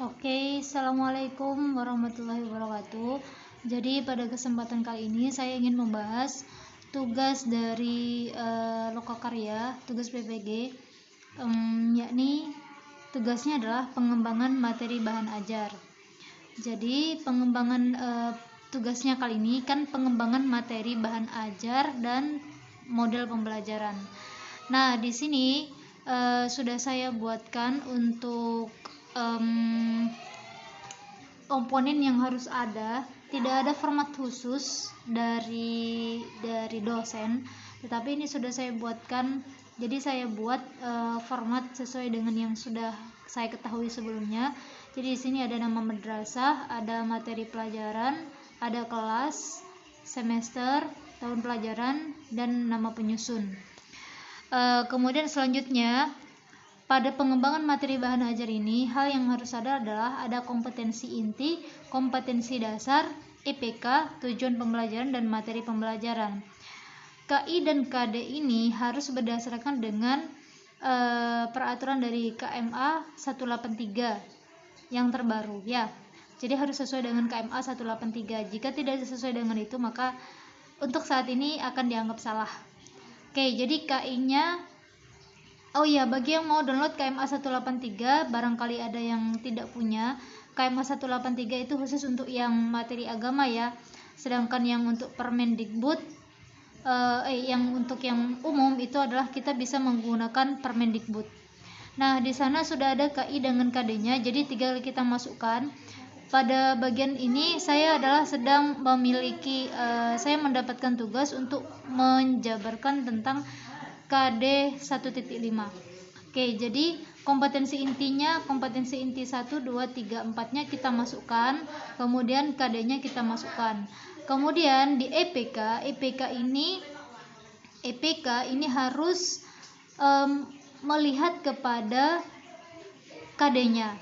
Oke, assalamualaikum warahmatullahi wabarakatuh. Jadi pada kesempatan kali ini saya ingin membahas tugas dari Lokakarya, tugas PPG, yakni tugasnya adalah pengembangan materi bahan ajar. Jadi pengembangan tugasnya kali ini kan pengembangan materi bahan ajar dan model pembelajaran. Nah, di sini sudah saya buatkan untuk komponen yang harus ada. Tidak ada format khusus dari dosen, tetapi ini sudah saya buatkan. Jadi saya buat format sesuai dengan yang sudah saya ketahui sebelumnya. Jadi di sini ada nama madrasah, ada materi pelajaran, ada kelas, semester, tahun pelajaran, dan nama penyusun. Kemudian selanjutnya, pada pengembangan materi bahan ajar ini, hal yang harus ada adalah ada kompetensi inti, kompetensi dasar, IPK, tujuan pembelajaran, dan materi pembelajaran. KI dan KD ini harus berdasarkan dengan peraturan dari KMA 183 yang terbaru ya. Jadi harus sesuai dengan KMA 183. Jika tidak sesuai dengan itu, maka untuk saat ini akan dianggap salah. Oke, jadi KI-nya, oh ya, bagi yang mau download KMA 183, barangkali ada yang tidak punya. KMA 183 itu khusus untuk yang materi agama ya. Sedangkan yang untuk Permendikbud, yang untuk yang umum itu adalah kita bisa menggunakan Permendikbud. Nah, di sana sudah ada KI dengan KD-nya, jadi tinggal kita masukkan. Pada bagian ini saya adalah sedang memiliki, saya mendapatkan tugas untuk menjabarkan tentang KD 1.5. Oke, jadi kompetensi intinya, kompetensi inti 1, 2, 3, 4-nya kita masukkan, kemudian KD-nya kita masukkan. Kemudian di EPK ini harus melihat kepada KD-nya.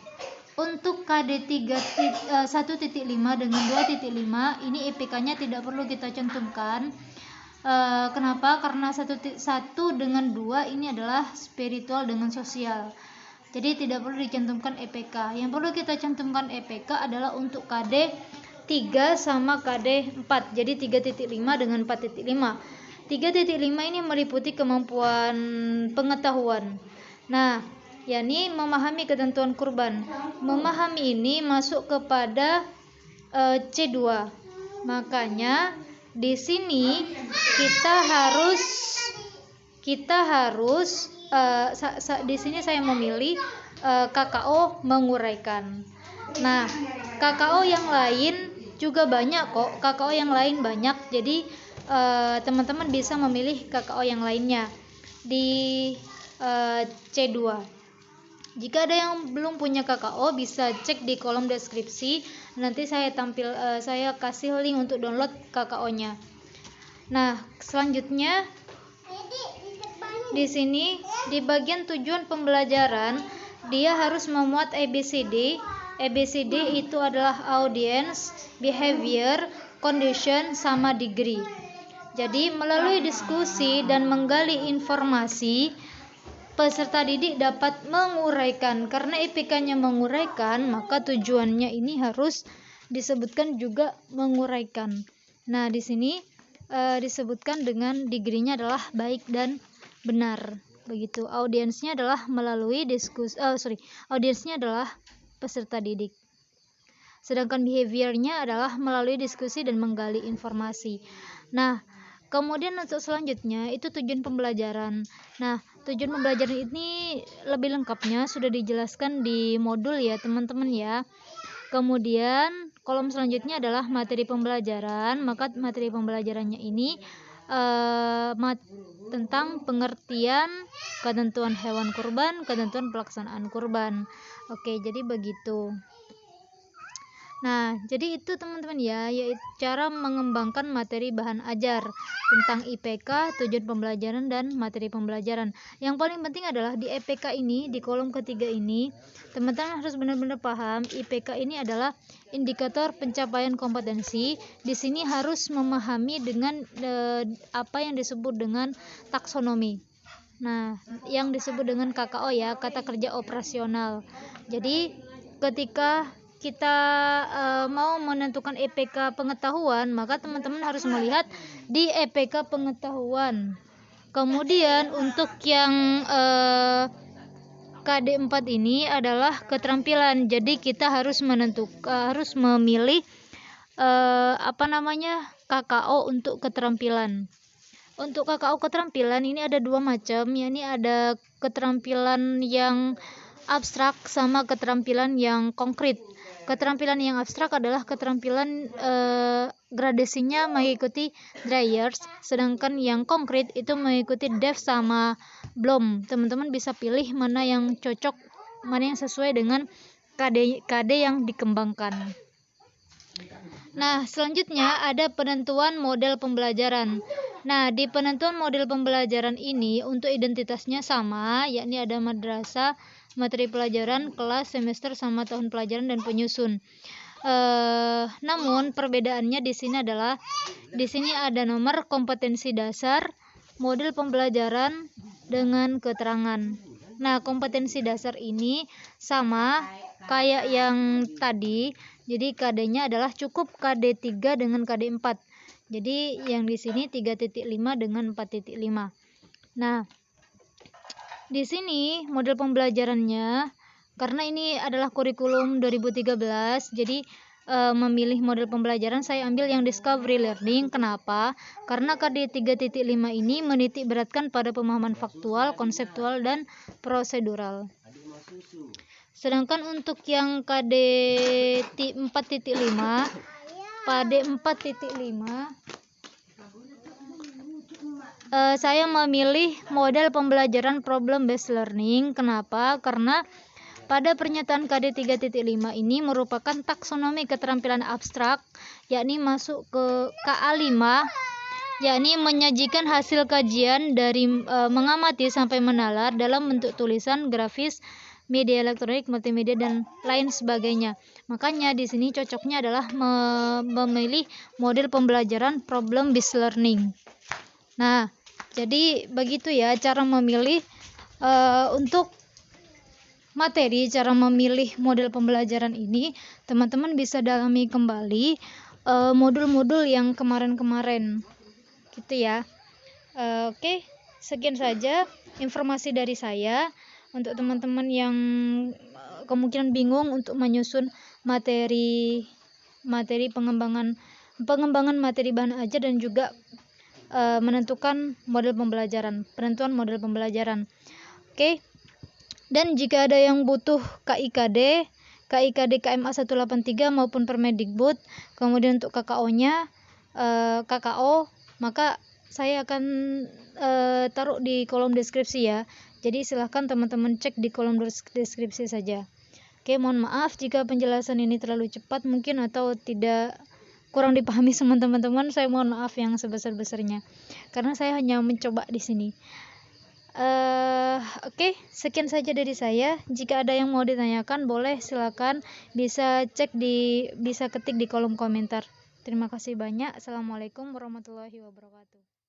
Untuk KD 1.5 dengan 2.5 ini EPK-nya tidak perlu kita cantumkan. Kenapa? Karena 1 dengan 2 ini adalah spiritual dengan sosial. Jadi tidak perlu dicantumkan EPK. Yang perlu kita cantumkan EPK adalah untuk KD 3 sama KD 4. Jadi 3.5 dengan 4.5. 3.5 ini meliputi kemampuan pengetahuan. Nah, yakni memahami ketentuan kurban. Memahami ini masuk kepada C2. Makanya di sini kita harus di sini saya memilih KKO menguraikan. Nah, KKO yang lain juga banyak kok. KKO yang lain banyak. Jadi teman-teman bisa memilih KKO yang lainnya di C2. Jika ada yang belum punya KKO, bisa cek di kolom deskripsi. Nanti saya kasih link untuk download KKO-nya. Nah, selanjutnya di sini di bagian tujuan pembelajaran, dia harus memuat ABCD. ABCD itu adalah audience, behavior, condition, sama degree. Jadi melalui diskusi dan menggali informasi, peserta didik dapat menguraikan. Karena IPK-nya menguraikan, maka tujuannya ini harus disebutkan juga menguraikan. Nah, di sini disebutkan dengan degree-nya adalah baik dan benar. Begitu. Audiensnya adalah melalui diskusi, audiensnya adalah peserta didik. Sedangkan behavior-nya adalah melalui diskusi dan menggali informasi. Nah, kemudian untuk selanjutnya itu tujuan pembelajaran. Nah, tujuan pembelajaran ini lebih lengkapnya sudah dijelaskan di modul ya teman-teman ya. Kemudian kolom selanjutnya adalah materi pembelajaran. Maka materi pembelajarannya ini tentang pengertian ketentuan hewan kurban, ketentuan pelaksanaan kurban. Oke, jadi begitu. Nah, jadi itu teman-teman ya, yaitu cara mengembangkan materi bahan ajar tentang IPK, tujuan pembelajaran, dan materi pembelajaran. Yang paling penting adalah di IPK ini, di kolom ketiga ini, teman-teman harus benar-benar paham IPK ini adalah indikator pencapaian kompetensi. Di sini harus memahami dengan apa yang disebut dengan taksonomi. Nah, yang disebut dengan KKO ya, kata kerja operasional. Jadi ketika kita mau menentukan EPK pengetahuan, maka teman-teman harus melihat di EPK pengetahuan. Kemudian untuk yang KD 4 ini adalah keterampilan. Jadi kita harus memilih KKO untuk keterampilan. Untuk KKO keterampilan ini ada dua macam, yakni ada keterampilan yang abstrak sama keterampilan yang konkret. Keterampilan yang abstrak adalah keterampilan gradasinya mengikuti Dryers, sedangkan yang konkret itu mengikuti Def sama Bloom. Teman-teman bisa pilih mana yang cocok, mana yang sesuai dengan KD yang dikembangkan. Nah, selanjutnya ada penentuan model pembelajaran. Nah, di penentuan model pembelajaran ini untuk identitasnya sama, yakni ada madrasah, materi pelajaran, kelas, semester, sama tahun pelajaran dan penyusun. Namun perbedaannya di sini adalah di sini ada nomor kompetensi dasar, model pembelajaran dengan keterangan. Nah, kompetensi dasar ini sama kayak yang tadi. Jadi KD-nya adalah cukup KD 3 dengan KD 4. Jadi yang di sini 3.5 dengan 4.5. Nah, di sini model pembelajarannya, karena ini adalah kurikulum 2013, jadi memilih model pembelajaran saya ambil yang Discovery Learning. Kenapa? Karena KD 3.5 ini menitik beratkan pada pemahaman faktual, konseptual, dan prosedural. Sedangkan untuk yang KD 4.5, pada 4.5 saya memilih model pembelajaran problem based learning. Kenapa? Karena pada pernyataan KD 3.5 ini merupakan taksonomi keterampilan abstrak, yakni masuk ke KA5, yakni menyajikan hasil kajian dari mengamati sampai menalar dalam bentuk tulisan, grafis, media elektronik, multimedia, dan lain sebagainya. Makanya di sini cocoknya adalah memilih model pembelajaran problem based learning. Nah, jadi begitu ya cara memilih untuk materi, cara memilih model pembelajaran ini. Teman-teman bisa dalami kembali modul-modul yang kemarin-kemarin, gitu ya. Oke, sekian saja informasi dari saya. Untuk teman-teman yang kemungkinan bingung untuk menyusun materi pengembangan materi bahan ajar dan juga menentukan model pembelajaran, penentuan model pembelajaran. Oke. Dan jika ada yang butuh KIKD KMA 183 maupun Permendikbud, kemudian untuk KKO-nya KKO, maka saya akan taruh di kolom deskripsi ya. Jadi silahkan teman-teman cek di kolom deskripsi saja. Oke, mohon maaf jika penjelasan ini terlalu cepat mungkin atau tidak kurang dipahami sama teman-teman. Saya mohon maaf yang sebesar-besarnya karena saya hanya mencoba di sini. Oke, sekian saja dari saya. Jika ada yang mau ditanyakan boleh silakan, bisa ketik di kolom komentar. Terima kasih banyak. Assalamualaikum warahmatullahi wabarakatuh.